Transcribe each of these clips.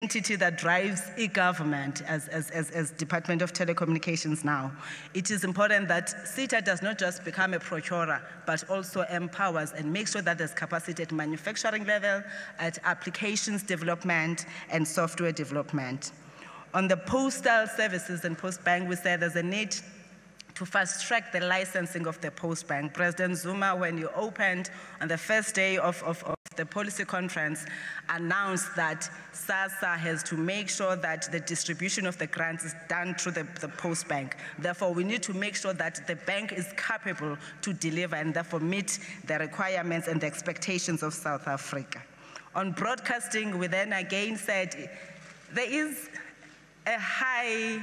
entity that drives e-government as Department of Telecommunications now, it is important that SETA does not just become a procurer, but also empowers and makes sure that there's capacity at manufacturing level, at applications development, and software development. On the postal services and post bank, we said there's a need to fast-track the licensing of the post bank. President Zuma, when he opened on the first day of the policy conference, announced that SASSA has to make sure that the distribution of the grants is done through the post bank. Therefore, we need to make sure that the bank is capable to deliver and therefore meet the requirements and the expectations of South Africa. On broadcasting, we then again said there is a high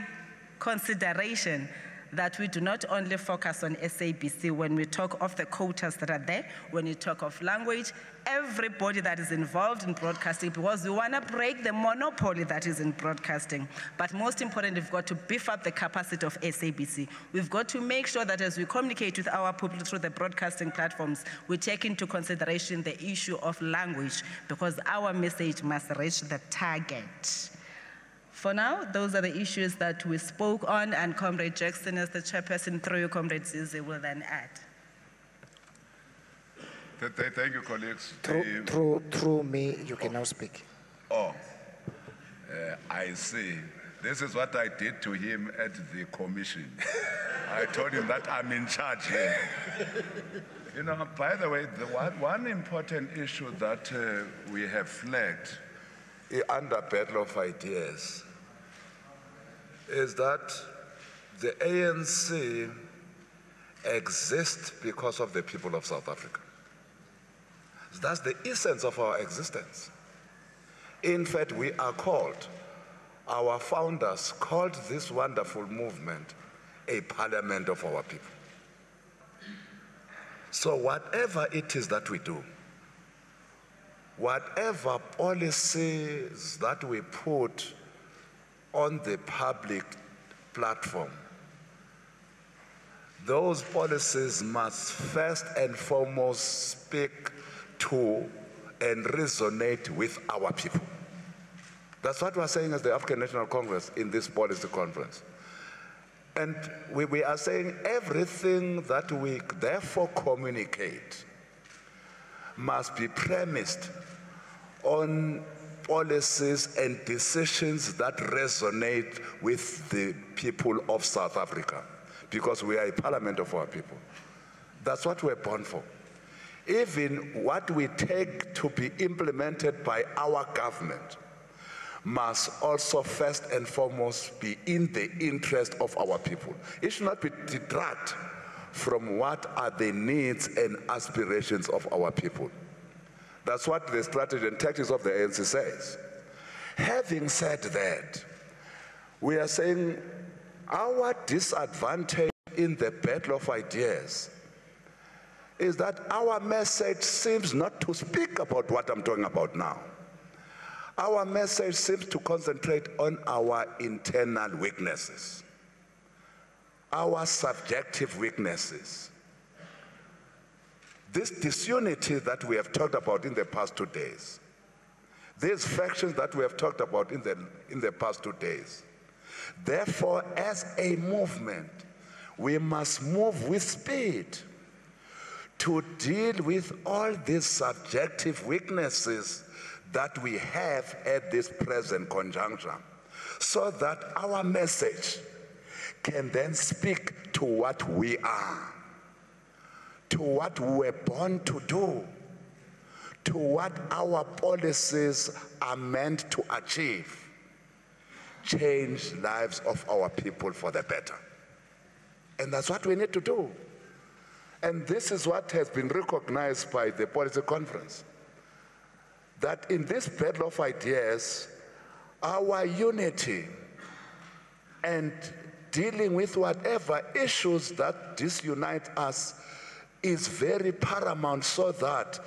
consideration that we do not only focus on SABC when we talk of the quotas that are there, when we talk of language, everybody that is involved in broadcasting, because we want to break the monopoly that is in broadcasting. But most importantly, we've got to beef up the capacity of SABC. We've got to make sure that as we communicate with our people through the broadcasting platforms, we take into consideration the issue of language, because our message must reach the target. For now, those are the issues that we spoke on, and Comrade Jackson, as the chairperson, through you, Comrade Zizi, will then add. Thank you, colleagues. Through me, you can now speak. I see. This is what I did to him at the commission. I told him that I'm in charge here. You know, by the way, one important issue that we have flagged under Battle of Ideas is that the ANC exists because of the people of South Africa. That's the essence of our existence. In fact, we are called, our founders called this wonderful movement a parliament of our people. So whatever it is that we do, whatever policies that we put on the public platform, those policies must first and foremost speak to and resonate with our people. That's what we're saying as the African National Congress in this policy conference. And we are saying everything that we therefore communicate must be premised on policies and decisions that resonate with the people of South Africa, because we are a parliament of our people. That's what we're born for. Even what we take to be implemented by our government must also first and foremost be in the interest of our people. It should not be detract from what are the needs and aspirations of our people. That's what the strategy and tactics of the ANC says. Having said that, we are saying our disadvantage in the battle of ideas is that our message seems not to speak about what I'm talking about now. Our message seems to concentrate on our internal weaknesses, our subjective weaknesses. This disunity that we have talked about in the past 2 days, these factions that we have talked about in the past 2 days. Therefore, as a movement, we must move with speed to deal with all these subjective weaknesses that we have at this present conjuncture, so that our message can then speak to what we are, to what we were born to do, to what our policies are meant to achieve, change lives of our people for the better. And that's what we need to do. And this is what has been recognized by the policy conference, that in this battle of ideas, our unity and dealing with whatever issues that disunite us is very paramount, so that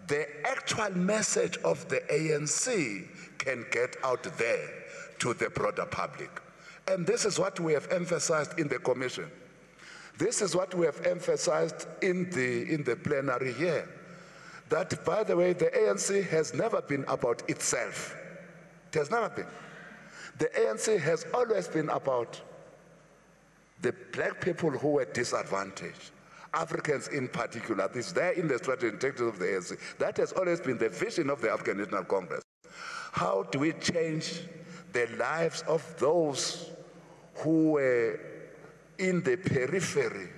the actual message of the ANC can get out there to the broader public. And this is what we have emphasized in the commission. This is what we have emphasized in the plenary here. That, by the way, the ANC has never been about itself. It has never been. The ANC has always been about the black people who were disadvantaged, Africans in particular. This is there in the strategy and tactics of the ANC. That has always been the vision of the African National Congress. How do we change the lives of those who were in the periphery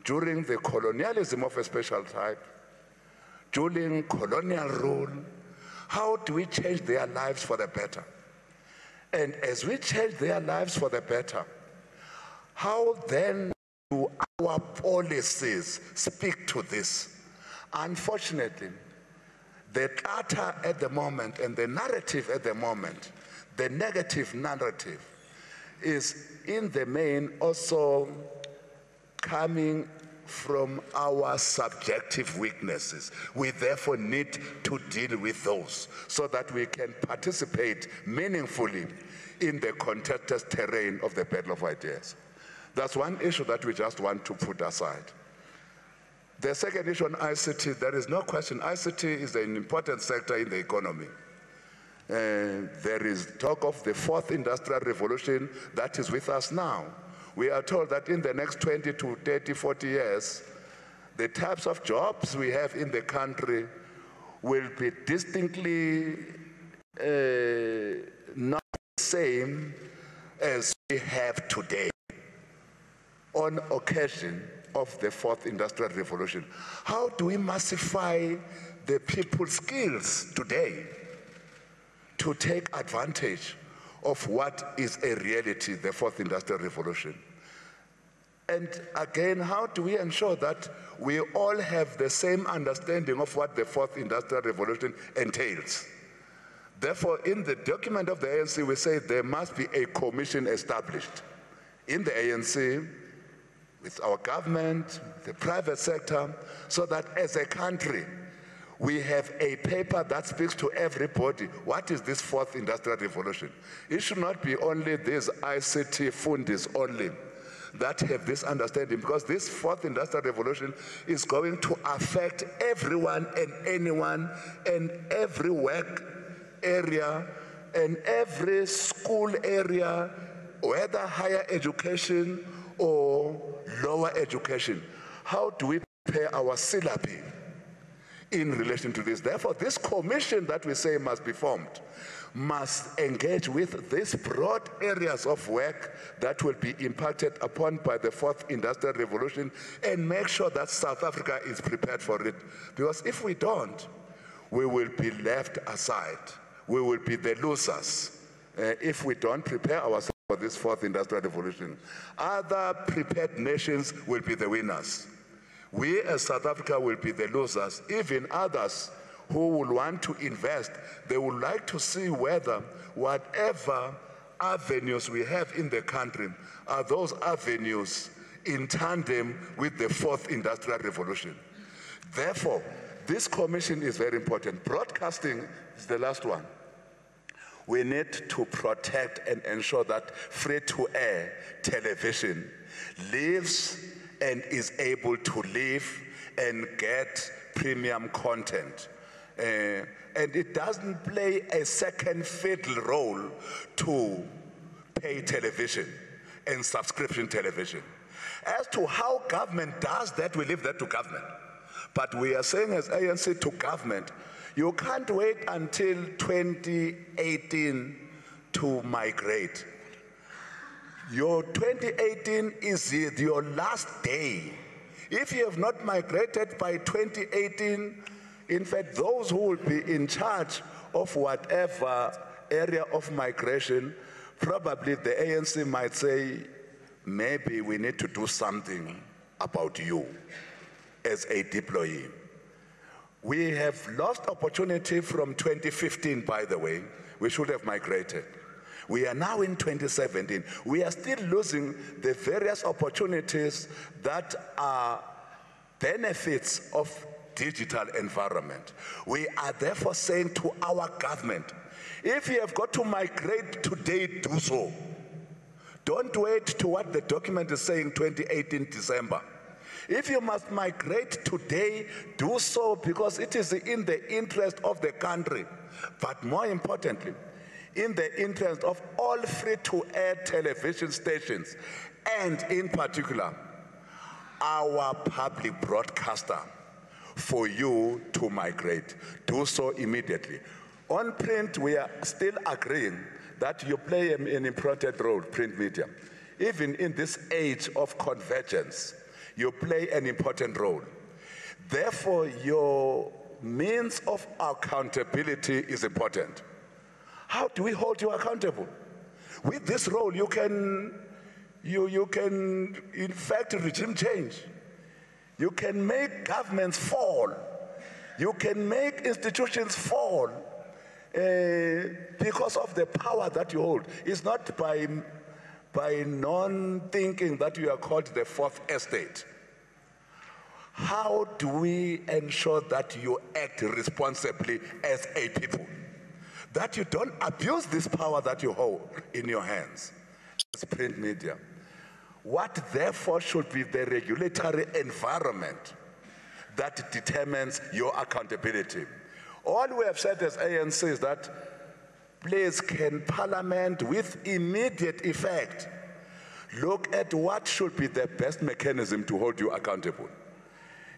during the colonialism of a special type, during colonial rule? How do we change their lives for the better? And as we change their lives for the better, how then do our policies speak to this? Unfortunately, the data at the moment and the narrative at the moment, the negative narrative, is in the main also coming from our subjective weaknesses. We therefore need to deal with those so that we can participate meaningfully in the contentious terrain of the battle of ideas. That's one issue that we just want to put aside. The second issue on ICT, there is no question ICT is an important sector in the economy. There is talk of the fourth industrial revolution that is with us now. We are told that in the next 20 to 30, 40 years, the types of jobs we have in the country will be distinctly not the same as we have today on occasion of the fourth industrial revolution. How do we massify the people's skills today to take advantage of what is a reality, the fourth industrial revolution? And again, how do we ensure that we all have the same understanding of what the fourth industrial revolution entails? Therefore, in the document of the ANC, we say there must be a commission established in the ANC, with our government, the private sector, so that as a country, we have a paper that speaks to everybody. What is this fourth industrial revolution? It should not be only these ICT fundis only that have this understanding, because this fourth industrial revolution is going to affect everyone and anyone and every work area and every school area, whether higher education or lower education. How do we prepare our syllabi in relation to this? Therefore, this commission that we say must be formed must engage with these broad areas of work that will be impacted upon by the fourth industrial revolution and make sure that South Africa is prepared for it. Because if we don't, we will be left aside. We will be the losers if we don't prepare ourselves for this fourth industrial revolution. Other prepared nations will be the winners. We as South Africa will be the losers. Even others who will want to invest, they would like to see whether whatever avenues we have in the country are those avenues in tandem with the fourth industrial revolution. Therefore, this commission is very important. Broadcasting is the last one. We need to protect and ensure that free-to-air television lives and is able to live and get premium content. And it doesn't play a second fiddle role to pay television and subscription television. As to how government does that, we leave that to government. But we are saying as ANC to government, you can't wait until 2018 to migrate. Your 2018 is your last day. If you have not migrated by 2018, in fact, those who will be in charge of whatever area of migration, probably the ANC might say, maybe we need to do something about you as a deployee. We have lost opportunity from 2015, by the way. We should have migrated. We are now in 2017. We are still losing the various opportunities that are benefits of digital environment. We are therefore saying to our government, if you have got to migrate today, do so. Don't wait to what the document is saying 2018 December. If you must migrate today, do so, because it is in the interest of the country. But more importantly, in the interest of all free-to-air television stations, and in particular, our public broadcaster, for you to migrate. Do so immediately. On print, we are still agreeing that you play an important role, print media. Even in this age of convergence, you play an important role. Therefore, your means of accountability is important. How do we hold you accountable? With this role, you can in fact regime change. You can make governments fall. You can make institutions fall because of the power that you hold. It's not by non-thinking that you are called the fourth estate. How do we ensure that you act responsibly as a people? That you don't abuse this power that you hold in your hands as print media. What therefore should be the regulatory environment that determines your accountability? All we have said as ANC is that please, can Parliament with immediate effect look at what should be the best mechanism to hold you accountable?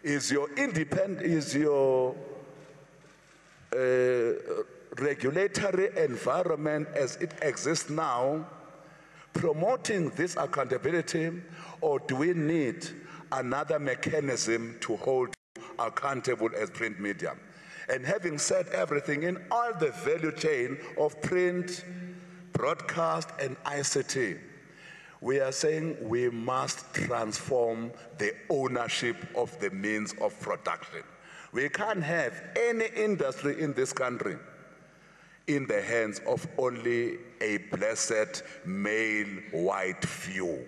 Is your regulatory environment as it exists now promoting this accountability, or do we need another mechanism to hold accountable as print media? And having said everything, in all the value chain of print, broadcast, and ICT, we are saying we must transform the ownership of the means of production. We can't have any industry in this country in the hands of only a blessed male white few.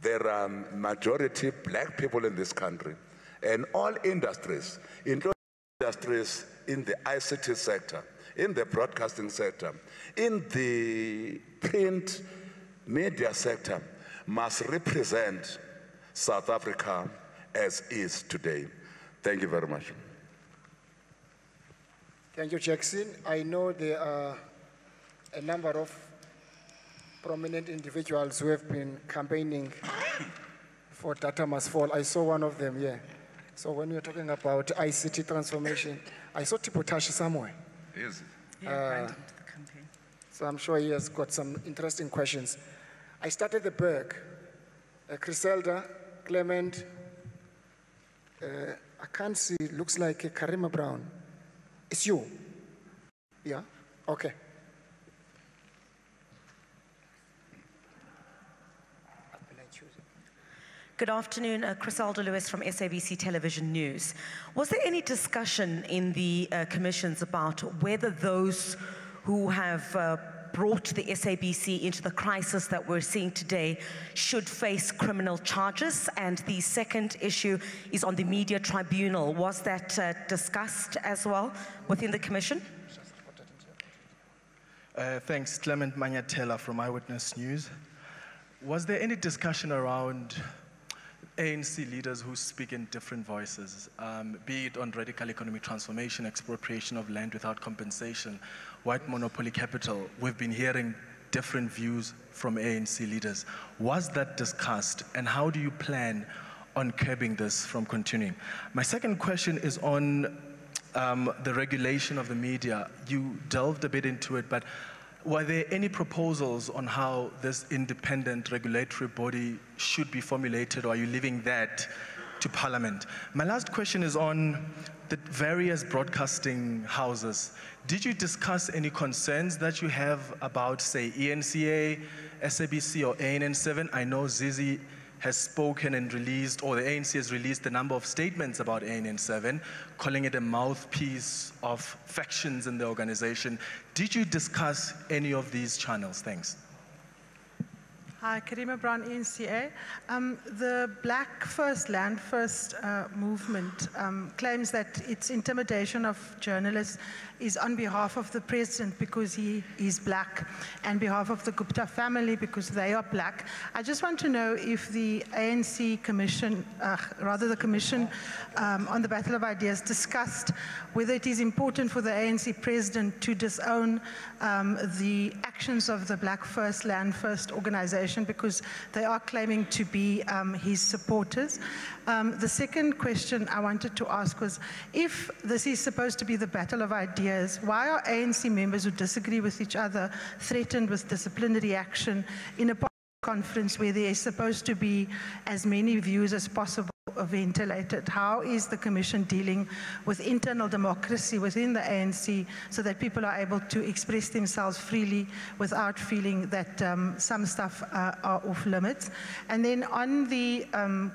There are majority black people in this country, and all industries, including industries in the ICT sector, in the broadcasting sector, in the print media sector, must represent South Africa as is today. Thank you very much. Thank you, Jackson. I know there are a number of prominent individuals who have been campaigning for data must fall. I saw one of them here. So when we were talking about ICT transformation, I saw Tipotashi somewhere. Yes. Yeah, the campaign. So I'm sure he has got some interesting questions. I started the Berg. Griselda, Clement, I can't see, looks like Karima Brown. It's you? Yeah? Okay. Good afternoon, Crisalda Lewis from SABC Television News. Was there any discussion in the commissions about whether those who have brought the SABC into the crisis that we're seeing today should face criminal charges? And the second issue is on the media tribunal. Was that discussed as well within the commission? Thanks, Clement Manyatela from Eyewitness News. Was there any discussion around ANC leaders who speak in different voices, be it on radical economic transformation, expropriation of land without compensation, white monopoly capital? We've been hearing different views from ANC leaders. Was that discussed, and how do you plan on curbing this from continuing? My second question is on the regulation of the media. You delved a bit into it, but were there any proposals on how this independent regulatory body should be formulated, or are you leaving that to Parliament? My last question is on the various broadcasting houses. Did you discuss any concerns that you have about, say, ENCA, SABC, or ANN7? I know Zizi has spoken and released, or the ANC has released a number of statements about ANN7, calling it a mouthpiece of factions in the organization. Did you discuss any of these channels? Thanks. Hi, Karima Brown, NCA. The Black First, Land First movement claims that its intimidation of journalists is on behalf of the president because he is black, and behalf of the Gupta family because they are black. I just want to know if the ANC Commission, rather the Commission on the Battle of Ideas, discussed whether it is important for the ANC president to disown the actions of the Black First, Land First organization, because they are claiming to be his supporters. The second question I wanted to ask was, if this is supposed to be the battle of ideas, why are ANC members who disagree with each other threatened with disciplinary action in a conference where there is supposed to be as many views as possible ventilated? How is the Commission dealing with internal democracy within the ANC so that people are able to express themselves freely without feeling that some stuff are off limits? And then on the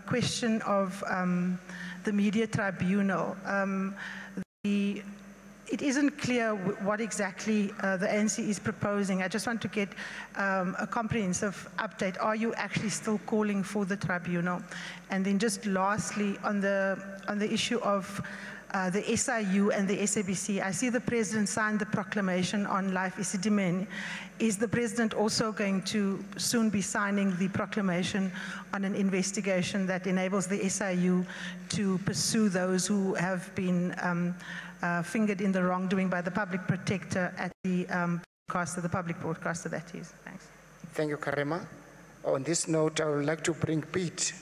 question of the media tribunal, it isn't clear what exactly the ANC is proposing. I just want to get a comprehensive update. Are you actually still calling for the tribunal? And then just lastly, on the issue of the SIU and the SABC, I see the President signed the proclamation on life Isidimeni. Is the President also going to soon be signing the proclamation on an investigation that enables the SIU to pursue those who have been fingered in the wrongdoing by the public protector at the public broadcaster, that is? Thanks. Thank you, Karima. On this note, I would like to bring Pete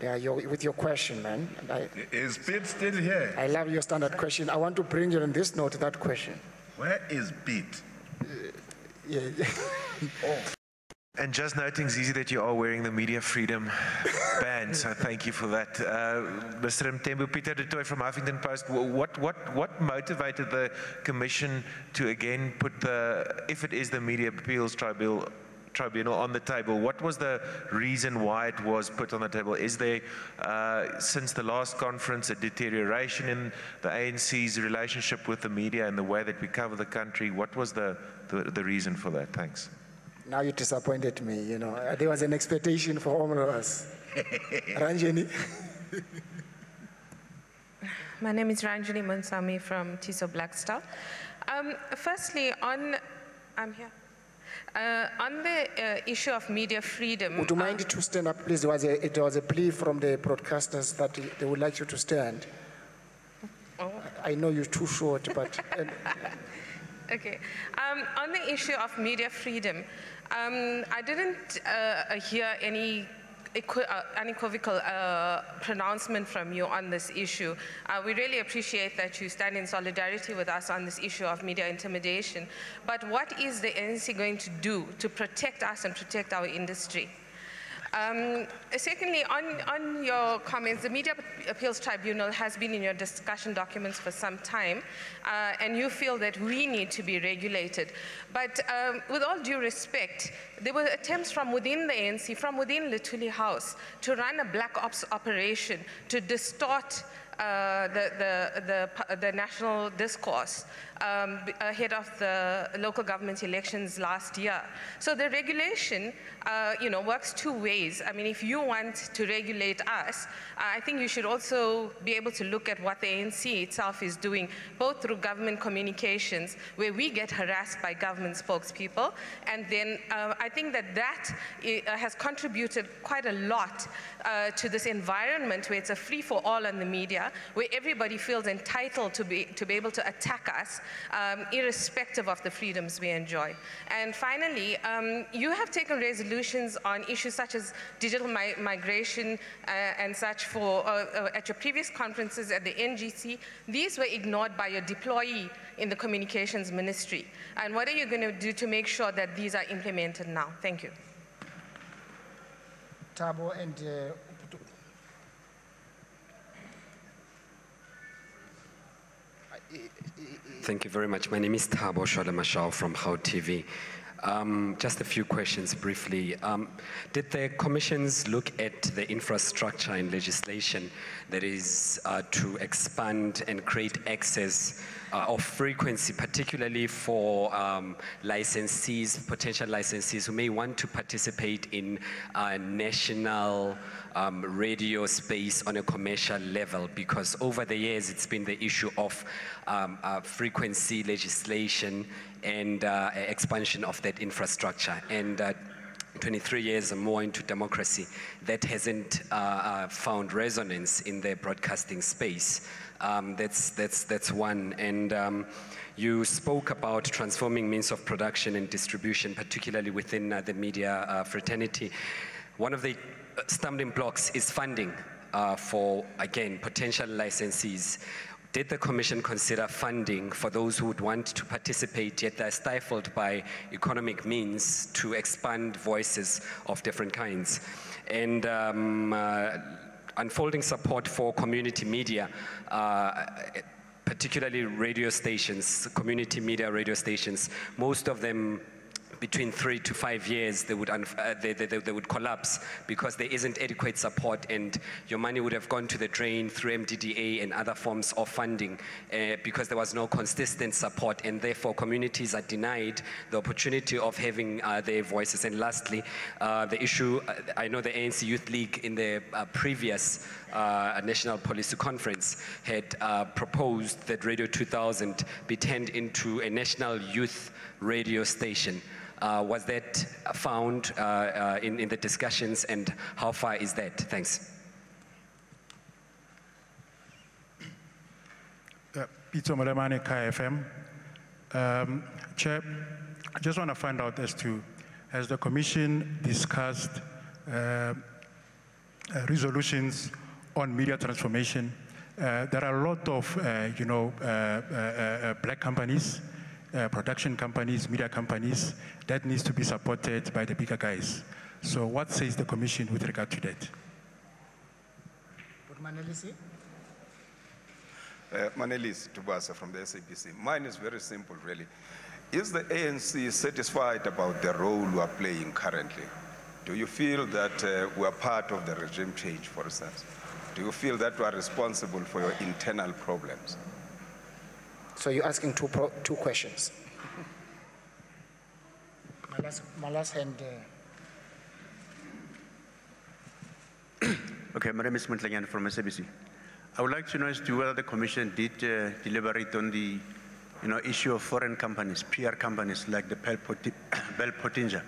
with your question, man. Is Pete still here? I love your standard question. I want to bring you on this note that question. Where is Pete? Yeah. Oh. And just noting, Zizi, that you are wearing the media freedom band, so thank you for that. Mr. Mtembu, Peter de Tooy from Huffington Post, what motivated the Commission to again put if it is the Media Appeals Tribunal on the table? What was the reason why it was put on the table? Is there, since the last conference, a deterioration in the ANC's relationship with the media and the way that we cover the country? What was the reason for that? Thanks. Now you disappointed me, you know. There was an expectation for all of us. Ranjani. My name is Ranjani Mansami from TISO Blackstar. Firstly, I'm here. On the issue of media freedom. Would you mind to stand up, please? It was a plea from the broadcasters that they would like you to stand. Oh. I know you're too short, but... Okay. On the issue of media freedom, I didn't hear any unequivocal pronouncement from you on this issue. We really appreciate that you stand in solidarity with us on this issue of media intimidation. But what is the ANC going to do to protect us and protect our industry? Secondly, on your comments, the Media Appeals Tribunal has been in your discussion documents for some time, and you feel that we need to be regulated. But with all due respect, there were attempts from within the ANC, from within Luthuli House, to run a black ops operation to distort the national discourse ahead of the local government elections last year. So the regulation, works two ways. I mean, if you want to regulate us, I think you should also be able to look at what the ANC itself is doing, both through government communications, where we get harassed by government spokespeople, and then I think that has contributed quite a lot to this environment where it's a free-for-all on the media, where everybody feels entitled to be able to attack us, irrespective of the freedoms we enjoy. And finally, you have taken resolutions on issues such as digital migration and such at your previous conferences at the NGC. These were ignored by your deployee in the Communications Ministry. And what are you going to do to make sure that these are implemented now? Thank you. Tabo and Thank you very much. My name is Tabo Sholemashao from How TV. Just a few questions briefly. Did the commissions look at the infrastructure and legislation that is to expand and create access of frequency, particularly for licensees, potential licensees who may want to participate in national radio space on a commercial level? Because over the years, it's been the issue of frequency legislation and expansion of that infrastructure. And 23 years or more into democracy, that hasn't found resonance in the broadcasting space. That's one. And you spoke about transforming means of production and distribution, particularly within the media fraternity. One of the stumbling blocks is funding for, again, potential licensees. Did the Commission consider funding for those who would want to participate, yet they're stifled by economic means to expand voices of different kinds? And unfolding support for community media, particularly radio stations, community media radio stations, most of them between 3 to 5 years, they would collapse because there isn't adequate support, and your money would have gone to the drain through MDDA and other forms of funding because there was no consistent support, and therefore communities are denied the opportunity of having their voices. And lastly, the issue, I know the ANC Youth League in the previous National Policy Conference had proposed that Radio 2000 be turned into a national youth radio station. Was that found in the discussions, and how far is that? Thanks. Peter Molemane, KFM. Chair, I just want to find out as to, has the Commission discussed resolutions on media transformation? There are a lot of, black companies, production companies, media companies, that needs to be supported by the bigger guys. So what says the Commission with regard to that? Manelis Tubasa from the SABC. Mine is very simple, really. Is the ANC satisfied about the role we are playing currently? Do you feel that we are part of the regime change, for instance? Do you feel that we are responsible for your internal problems? So you're asking two questions. My last hand. Okay, my name is Mutlanyan from SABC. I would like to know as to whether the Commission did deliberate on the issue of foreign companies, PR companies like the Bell Pottinger,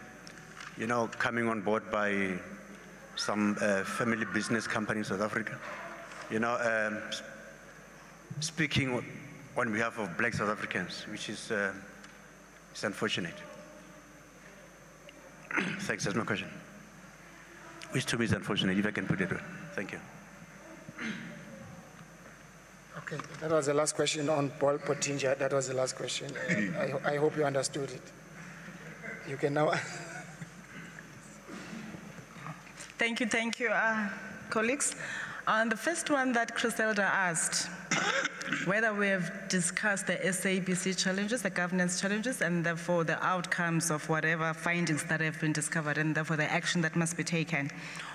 coming on board by some family business companies in South Africa. Speaking on behalf of black South Africans, which is it's unfortunate. Thanks, that's my question. Which to me is unfortunate, if I can put it right. Thank you. Okay, that was the last question on Bell Pottinger. That was the last question. I hope you understood it. You can now. Thank you, colleagues. On the first one that Criselda asked, whether we have discussed the SABC challenges, the governance challenges, and therefore the outcomes of whatever findings that have been discovered, and therefore the action that must be taken.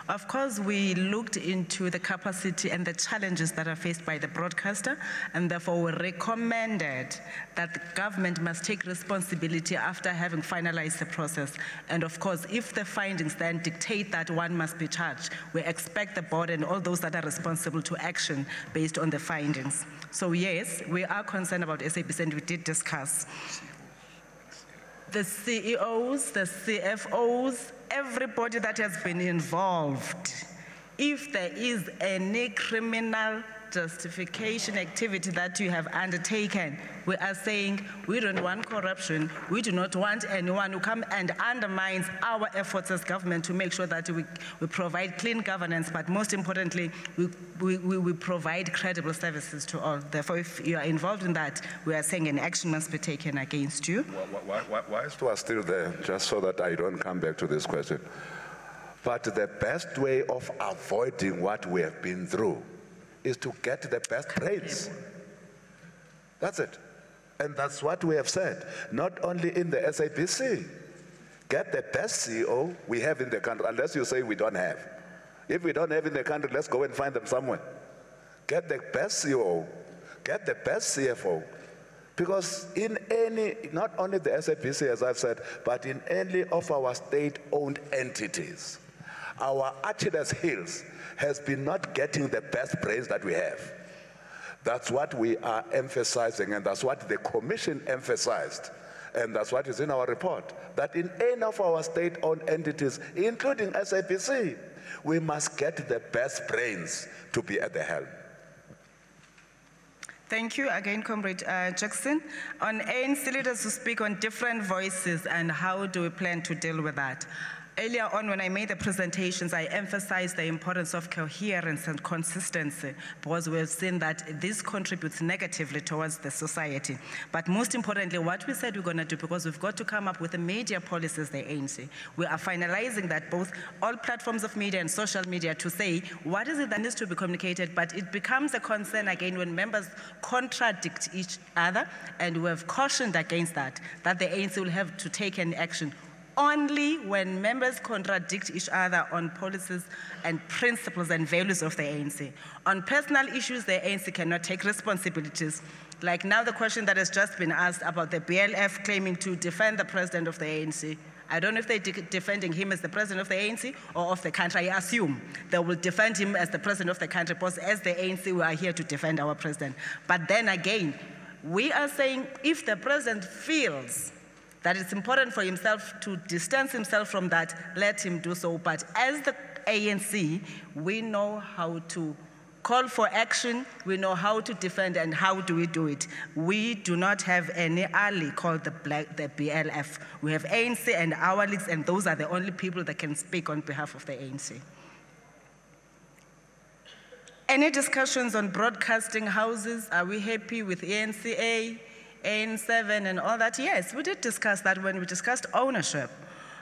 Of course, we looked into the capacity and the challenges that are faced by the broadcaster, and therefore we recommended that the government must take responsibility after having finalized the process. And of course, if the findings then dictate that one must be charged, we expect the board and all those that are responsible to action based on the findings. So yes, we are concerned about SABC, and we did discuss. The CEOs, the CFOs, everybody that has been involved, if there is any criminal justification activity that you have undertaken, we are saying we don't want corruption. We do not want anyone who come and undermines our efforts as government to make sure that we provide clean governance, but most importantly, we provide credible services to all. Therefore, if you are involved in that, we are saying an action must be taken against you. Why is you still there, just so that I don't come back to this question? But the best way of avoiding what we have been through is to get the best rates. That's it. And that's what we have said, not only in the SABC, get the best CEO we have in the country, unless you say we don't have. If we don't have in the country, let's go and find them somewhere. Get the best CEO, get the best CFO. Because in any, not only the SABC, as I've said, but in any of our state-owned entities, our Achilles' heels has been not getting the best brains that we have. That's what we are emphasizing, and that's what the Commission emphasized. And that's what is in our report, that in any of our state-owned entities, including SABC, we must get the best brains to be at the helm. Thank you again, Comrade Jackson. On ANC leaders who speak on different voices and how do we plan to deal with that? Earlier on, when I made the presentations, I emphasized the importance of coherence and consistency because we've seen that this contributes negatively towards the society. But most importantly, what we said we're going to do, because we've got to come up with the media policies, the ANC, we are finalizing that both all platforms of media and social media to say what is it that needs to be communicated, but it becomes a concern again when members contradict each other, and we have cautioned against that the ANC will have to take any action only when members contradict each other on policies and principles and values of the ANC. On personal issues, the ANC cannot take responsibilities. Like now the question that has just been asked about the BLF claiming to defend the president of the ANC. I don't know if they're defending him as the president of the ANC or of the country. I assume they will defend him as the president of the country, because as the ANC, we are here to defend our president. But then again, we are saying if the president feels that it's important for himself to distance himself from that, let him do so. But as the ANC, we know how to call for action, we know how to defend, and how do we do it. We do not have any ally called the BLF. We have ANC and our leagues, and those are the only people that can speak on behalf of the ANC. Any discussions on broadcasting houses? Are we happy with ANCA? AN7 and all that? Yes, we did discuss that when we discussed ownership.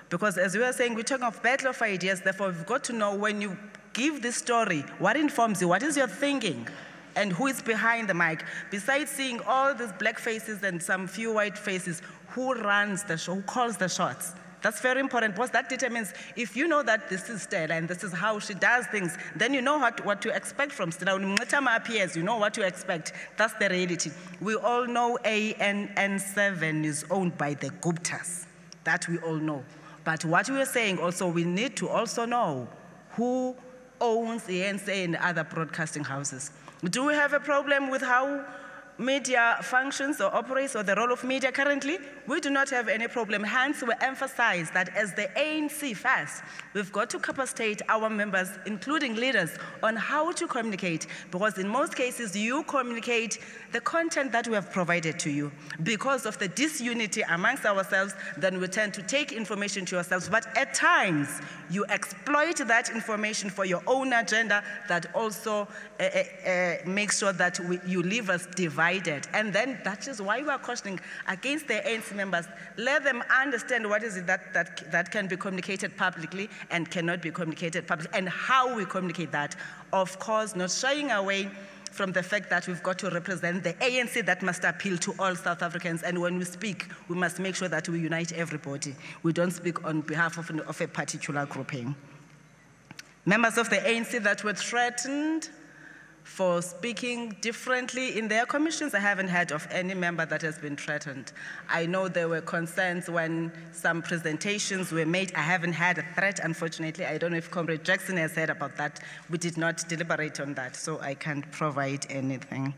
Because as we were saying, we're talking of battle of ideas, therefore we've got to know when you give this story, what informs you, what is your thinking, and who is behind the mic. Besides seeing all these black faces and some few white faces, who runs the show, who calls the shots? That's very important, because that determines, if you know that this is Stella and this is how she does things, then you know what to expect from Stella. When Mutama appears, you know what to expect. That's the reality. We all know AN7 is owned by the Guptas. That we all know. But what we are saying also, we need to also know who owns the ANC and other broadcasting houses. Do we have a problem with how media functions or operates, or the role of media currently? We do not have any problem. Hence, we emphasize that as the ANC first, we've got to capacitate our members, including leaders, on how to communicate, because in most cases, you communicate the content that we have provided to you. Because of the disunity amongst ourselves, then we tend to take information to ourselves, but at times, you exploit that information for your own agenda that also makes sure that you leave us divided. And then that is why we are cautioning against the ANC members. Let them understand what is it that can be communicated publicly and cannot be communicated publicly, and how we communicate that. Of course, not shying away from the fact that we've got to represent the ANC that must appeal to all South Africans. And when we speak, we must make sure that we unite everybody. We don't speak on behalf of a particular grouping. Members of the ANC that were threatened for speaking differently in their commissions, I haven't heard of any member that has been threatened. I know there were concerns when some presentations were made. I haven't had a threat, unfortunately. I don't know if Comrade Jackson has heard about that. We did not deliberate on that, so I can't provide anything.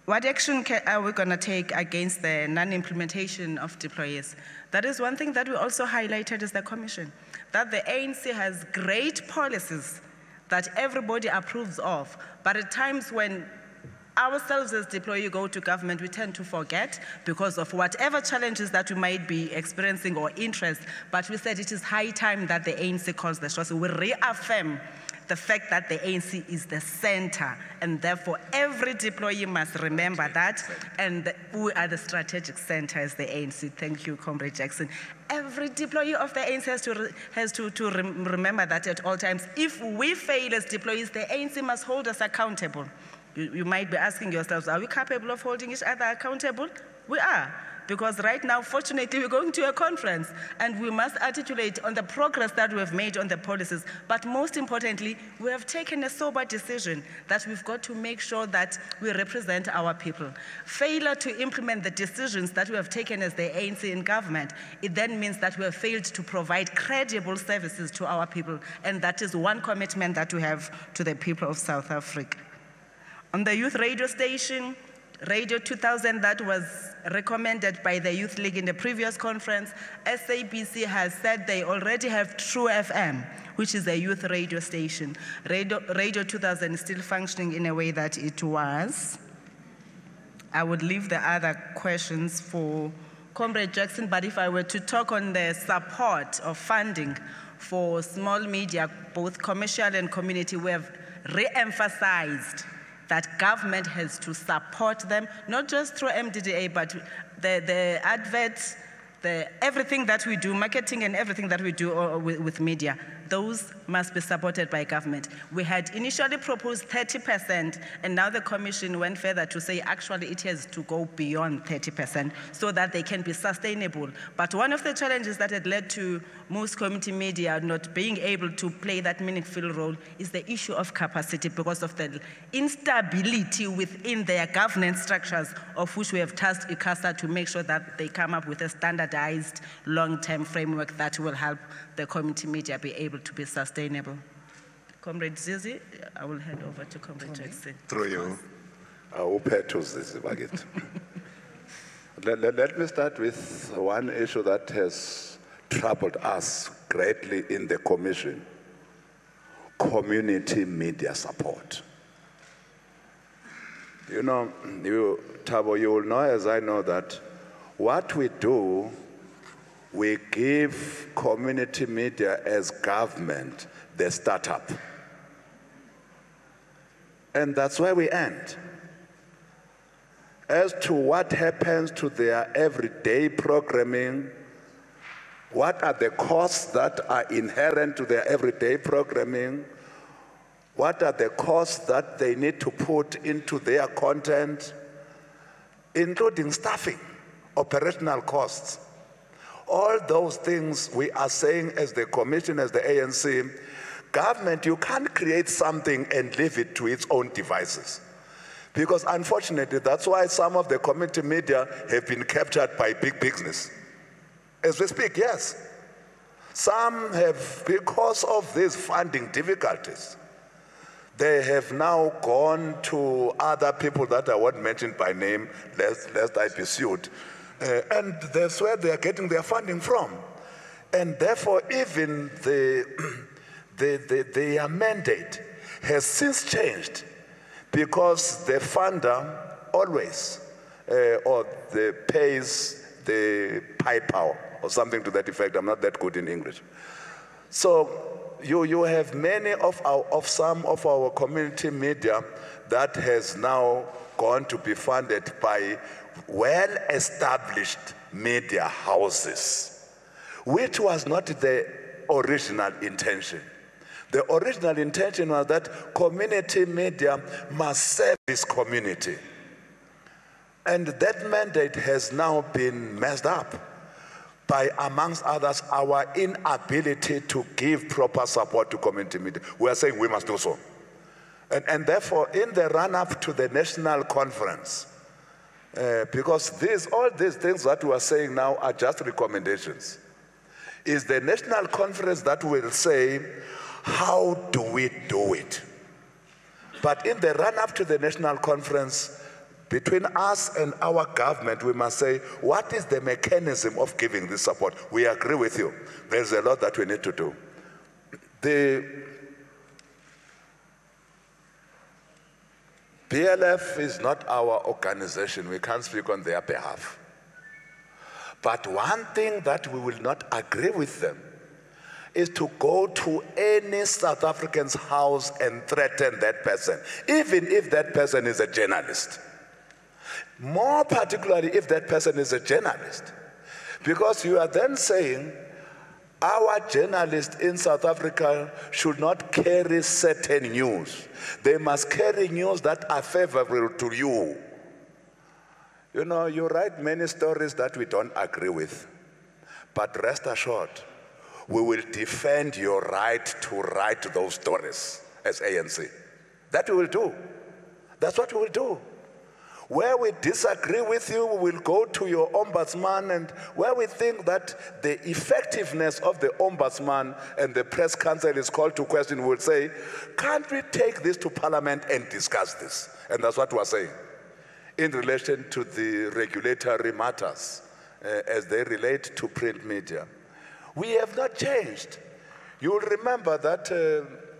What action are we going to take against the non-implementation of deployees? That is one thing that we also highlighted as the Commission, that the ANC has great policies that everybody approves of, but at times when ourselves as deployees go to government, we tend to forget because of whatever challenges that we might be experiencing or interest, but we said it is high time that the ANC calls the shots. We reaffirm the fact that the ANC is the center, and therefore every deployee must remember that, and we are the strategic center as the ANC. Thank you, Comrade Jackson. Every deployee of the ANC has to remember that at all times. If we fail as deployees, the ANC must hold us accountable. You might be asking yourselves, are we capable of holding each other accountable? We are. Because right now, fortunately, we're going to a conference and we must articulate on the progress that we have made on the policies. But most importantly, we have taken a sober decision that we've got to make sure that we represent our people. Failure to implement the decisions that we have taken as the ANC in government, it then means that we have failed to provide credible services to our people. And that is one commitment that we have to the people of South Africa. On the youth radio station, Radio 2000, that was recommended by the Youth League in the previous conference, SABC has said they already have True FM, which is a youth radio station. Radio 2000 is still functioning in a way that it was. I would leave the other questions for Comrade Jackson, but if I were to talk on the support of funding for small media, both commercial and community, we have re-emphasized that government has to support them, not just through MDDA, but the adverts, everything that we do, marketing and everything that we do with media, those must be supported by government. We had initially proposed 30%, and now the commission went further to say actually it has to go beyond 30% so that they can be sustainable. But one of the challenges that had led to most community media not being able to play that meaningful role is the issue of capacity because of the instability within their governance structures, of which we have tasked ICASA to make sure that they come up with a standardized long-term framework that will help the community media be able to be sustainable. Comrade Zizi, I will hand over to Comrade Jackson. Through you. Let me start with one issue that has troubled us greatly in the Commission: community media support. You know, Thabo, you will know as I know that what we do, we give community media as government the startup. And that's where we end. As to what happens to their everyday programming, what are the costs that are inherent to their everyday programming, what are the costs that they need to put into their content, including staffing, operational costs. All those things we are saying as the Commission, as the ANC, government, you can't create something and leave it to its own devices. Because unfortunately, that's why some of the community media have been captured by big business. As we speak, yes. Some have, because of these funding difficulties, they have now gone to other people that I won't mention by name, lest I be sued. And that's where they are getting their funding from. And therefore, even their mandate has since changed because the funder always, or the pays the piper or something to that effect. I'm not that good in English. So you have many of some of our community media that has now gone to be funded by well-established media houses, which was not the original intention. The original intention was that community media must serve this community. And that mandate has now been messed up by, amongst others, our inability to give proper support to community media. We are saying we must do so. And therefore, in the run-up to the national conference, because all these things that we are saying now are just recommendations, is the national conference that will say, how do we do it? But in the run-up to the national conference, between us and our government, we must say, what is the mechanism of giving this support? We agree with you. There's a lot that we need to do. The BLF is not our organization. We can't speak on their behalf. But one thing that we will not agree with them is to go to any South African's house and threaten that person, even if that person is a journalist. More particularly if that person is a journalist. Because you are then saying, our journalists in South Africa should not carry certain news. They must carry news that are favorable to you. You know, you write many stories that we don't agree with, but rest assured, we will defend your right to write those stories as ANC. That we will do. That's what we will do. Where we disagree with you, we will go to your ombudsman, and where we think that the effectiveness of the ombudsman and the press council is called to question, we will say, can't we take this to parliament and discuss this? And that's what we're saying. In relation to the regulatory matters, as they relate to print media, we have not changed. You will remember that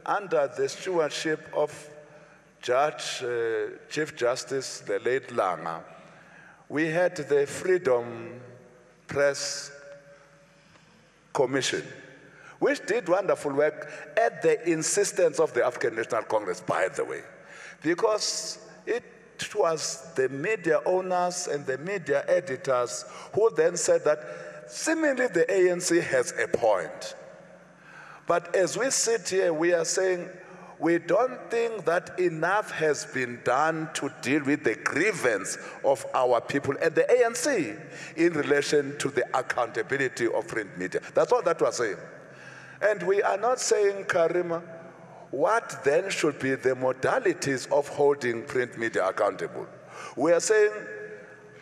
under the stewardship of Chief Justice, the late Langa, we had the Freedom Press Commission, which did wonderful work at the insistence of the African National Congress, by the way, because it was the media owners and the media editors who then said that seemingly the ANC has a point. But as we sit here, we are saying we don't think that enough has been done to deal with the grievance of our people and the ANC in relation to the accountability of print media. That's all that we're saying. And we are not saying, Karima, what then should be the modalities of holding print media accountable? We are saying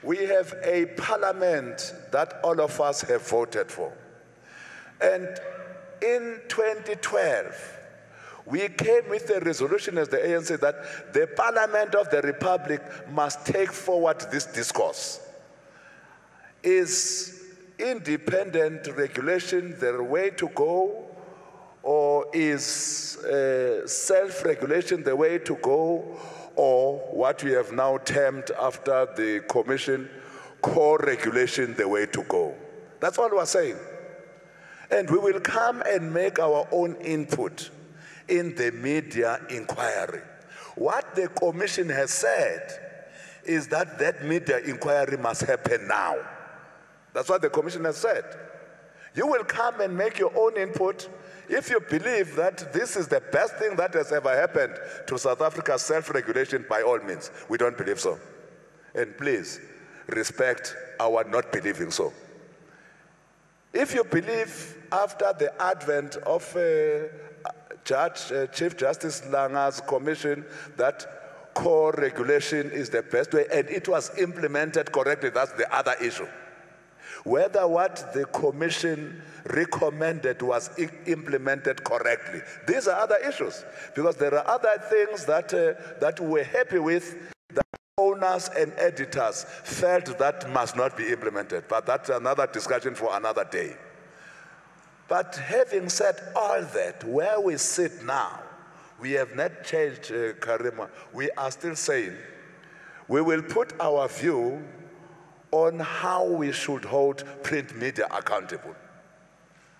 we have a parliament that all of us have voted for. And in 2012, we came with a resolution as the ANC that the Parliament of the Republic must take forward this discourse. Is independent regulation the way to go, or is self-regulation the way to go, or what we have now termed after the commission, co-regulation the way to go? That's all we're saying. And we will come and make our own input in the media inquiry. What the commission has said is that that media inquiry must happen now. That's what the commission has said. You will come and make your own input. If you believe that this is the best thing that has ever happened to South Africa's self-regulation, by all means, we don't believe so. And please, respect our not believing so. If you believe after the advent of Chief Justice Langa's commission that co-regulation is the best way, and it was implemented correctly, that's the other issue. Whether what the commission recommended was implemented correctly. These are other issues, because there are other things that we're happy with, that owners and editors felt that must not be implemented. But that's another discussion for another day. But having said all that, where we sit now, we have not changed, Karima. We are still saying we will put our view on how we should hold print media accountable.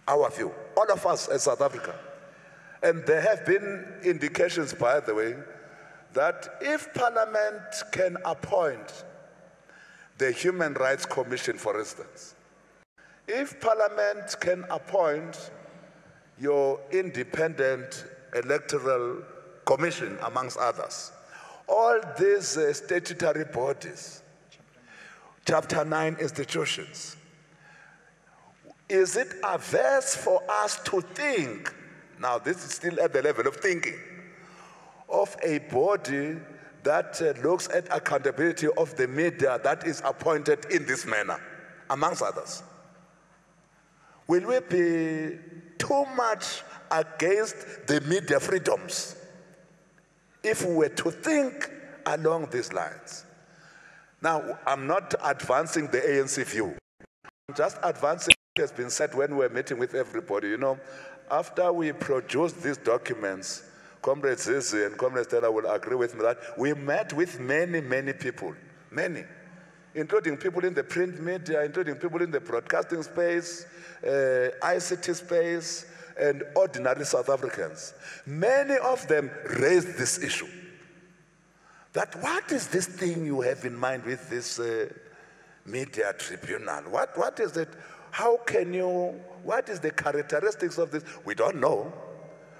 Our view, all of us as South Africa. And there have been indications, by the way, that if Parliament can appoint the Human Rights Commission, for instance, if Parliament can appoint your independent electoral commission, amongst others, all these statutory bodies, Chapter 9 institutions, is it averse for us to think, now this is still at the level of thinking, of a body that looks at accountability of the media that is appointed in this manner, amongst others? Will we be too much against the media freedoms if we were to think along these lines? Now, I'm not advancing the ANC view. I'm just advancing what has been said when we're meeting with everybody. You know, after we produced these documents, Comrade Zizi and Comrade Stella will agree with me that we met with many, many people, many, including people in the print media, including people in the broadcasting space, ICT space, and ordinary South Africans. Many of them raised this issue. That what is this thing you have in mind with this media tribunal? What is it? How can you, what is the characteristics of this? We don't know.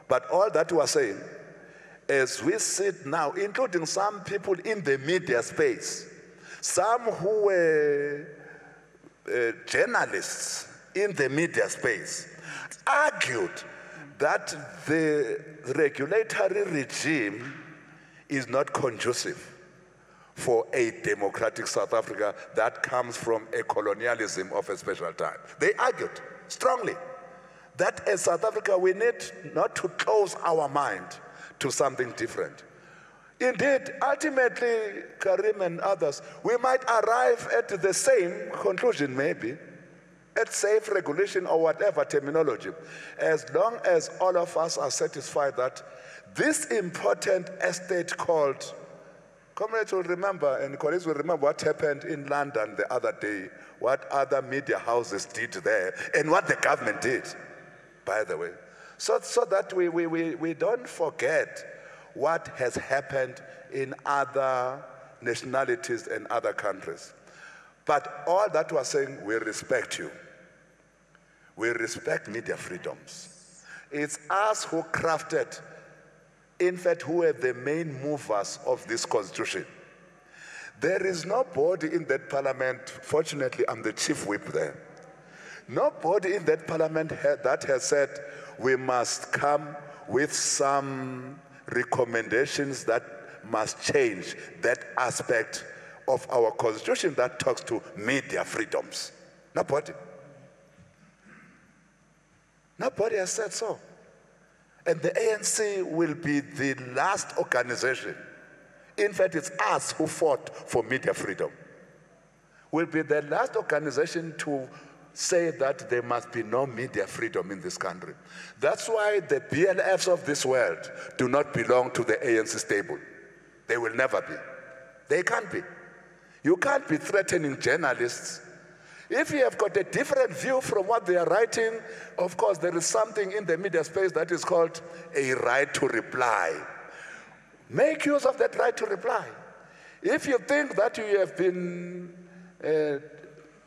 But all that we are saying, as we sit now, including some people in the media space, some who were journalists in the media space argued that the regulatory regime is not conducive for a democratic South Africa that comes from a colonialism of a special time. They argued strongly that as South Africa we need not to close our mind to something different. Indeed, ultimately, Karim and others, we might arrive at the same conclusion maybe, at safe regulation or whatever terminology, as long as all of us are satisfied that this important estate called, comrades will remember and colleagues will remember what happened in London the other day, what other media houses did there, and what the government did, by the way. So that we don't forget what has happened in other nationalities and other countries. But all that we're saying, we respect you. We respect media freedoms. It's us who crafted, in fact, who were the main movers of this constitution. There is nobody in that parliament, fortunately I'm the chief whip there, nobody in that parliament that has said we must come with some recommendations that must change that aspect of our constitution that talks to media freedoms. Nobody. Nobody has said so. And the ANC will be the last organization. In fact, it's us who fought for media freedom. Will be the last organization to say that there must be no media freedom in this country. That's why the BLFs of this world do not belong to the ANC stable. They will never be. They can't be. You can't be threatening journalists. If you have got a different view from what they are writing, of course, there is something in the media space that is called a right to reply. Make use of that right to reply. If you think that you have been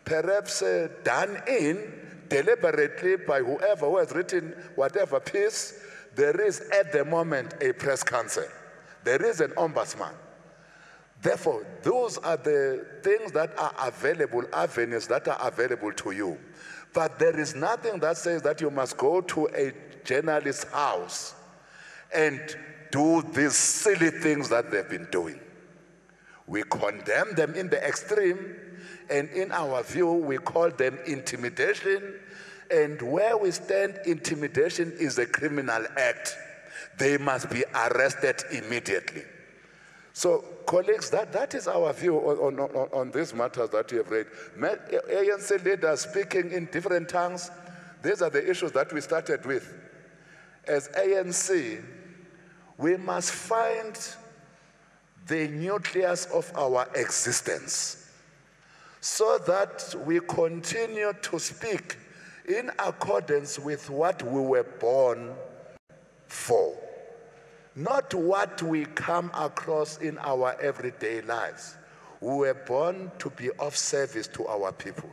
perhaps done in deliberately by whoever who has written whatever piece, there is at the moment a press council. There is an ombudsman. Therefore, those are the things that are available, avenues that are available to you. But there is nothing that says that you must go to a journalist's house and do these silly things that they've been doing. We condemn them in the extreme, and in our view, we call them intimidation. And where we stand, intimidation is a criminal act. They must be arrested immediately. So, colleagues, that is our view on these matters that you have read. ANC leaders speaking in different tongues, these are the issues that we started with. As ANC, we must find the nucleus of our existence so that we continue to speak in accordance with what we were born for. Not what we come across in our everyday lives. We were born to be of service to our people.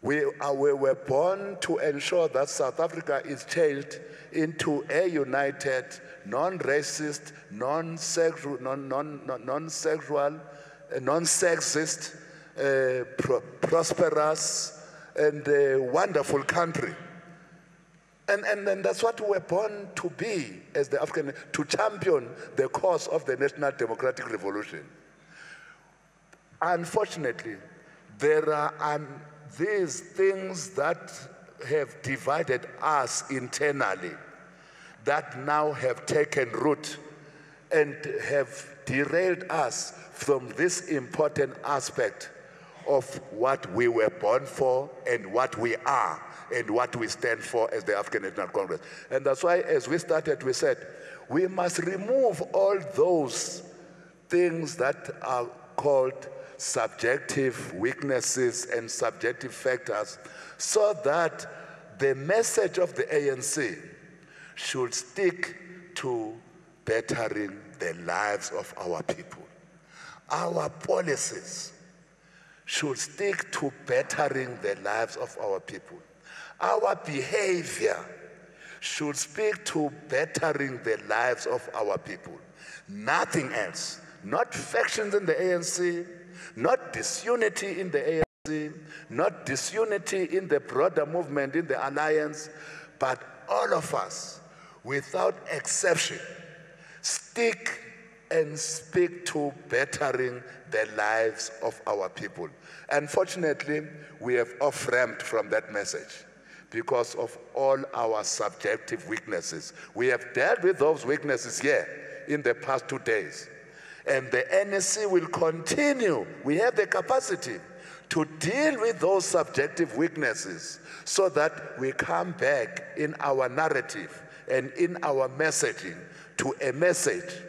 We were born to ensure that South Africa is changed into a united, non-racist, non-sexist, prosperous, and wonderful country. And that's what we were born to be as the African, to champion the cause of the National Democratic Revolution. Unfortunately, there are these things that have divided us internally that now have taken root and have derailed us from this important aspect of what we were born for and what we are and what we stand for as the African National Congress. And that's why, as we started, we said, we must remove all those things that are called subjective weaknesses and subjective factors so that the message of the ANC should stick to bettering the lives of our people. Our policies should stick to bettering the lives of our people. Our behavior should speak to bettering the lives of our people. Nothing else. Not factions in the ANC, not disunity in the ANC, not disunity in the broader movement, in the alliance, but all of us, without exception, stick and speak to bettering the lives of our people. Unfortunately, we have off-ramped from that message because of all our subjective weaknesses. We have dealt with those weaknesses here in the past 2 days. And the NEC will continue. We have the capacity to deal with those subjective weaknesses so that we come back in our narrative and in our messaging to a message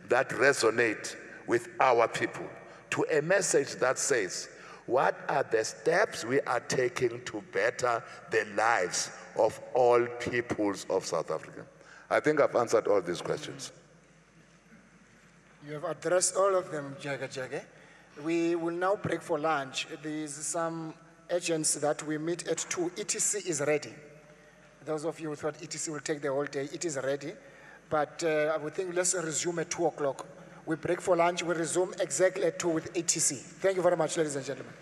that resonates with our people, to a message that says, what are the steps we are taking to better the lives of all peoples of South Africa? I think I've answered all these questions. You have addressed all of them, Jaga. We will now break for lunch. There is some agents that we meet at 2. ETC is ready. Those of you who thought ETC will take the whole day, it is ready. But I would think let's resume at 2 o'clock. We break for lunch, we resume exactly at 2 with ETC. Thank you very much, ladies and gentlemen.